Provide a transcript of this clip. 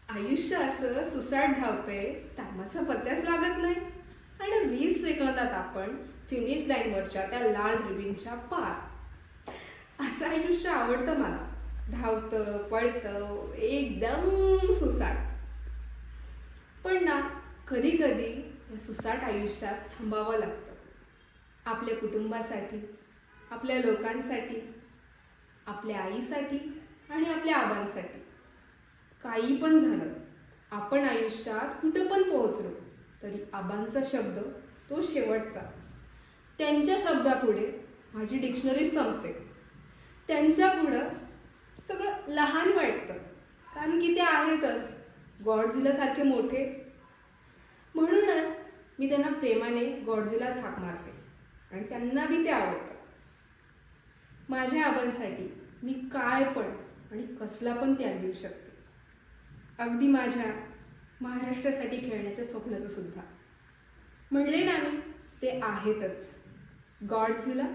आयुष्य असं सुसाट धावतंय, टायमाचा पत्त्याच लागत नाही. आणि 20 सेकंदात आपण फिनिश लाईनवरच्या त्या लाल रिबिनच्या पार. असं आयुष्य आवडतं मला. धावतं, पळतं, एकदम सुसाट. पण ना, कधी कधी या सुसाट आयुष्यात थांबावं लागतं. आपल्या कुटुंबासाठी, आपल्या लोकांसाठी, आपल्या आईसाठी आणि आपल्या आबांसाठी. काही पण झालं, आपण आयुष्यात कुठं पण पोहोचलो तरी आबांचा शब्द तो शेवटचा. त्यांच्या शब्दापुढे माझी डिक्शनरी संपते. त्यांच्या पुढं सगळं लहान वाटतं, कारण की ते आहेतच गॉडझिलासारखे मोठे. म्हणूनच मी त्यांना प्रेमाने गॉडझिलाच हाक मारते आणि त्यांना बी ते आवडतं. माझ्या आबांसाठी मी काय पण आणि कसला पण त्याग देऊ शकते. अगदी माझ्या महाराष्ट्रासाठी खेळण्याच्या स्वप्नाचं सुद्धा. म्हणले ना मी, ते आहेतच गॉडझिला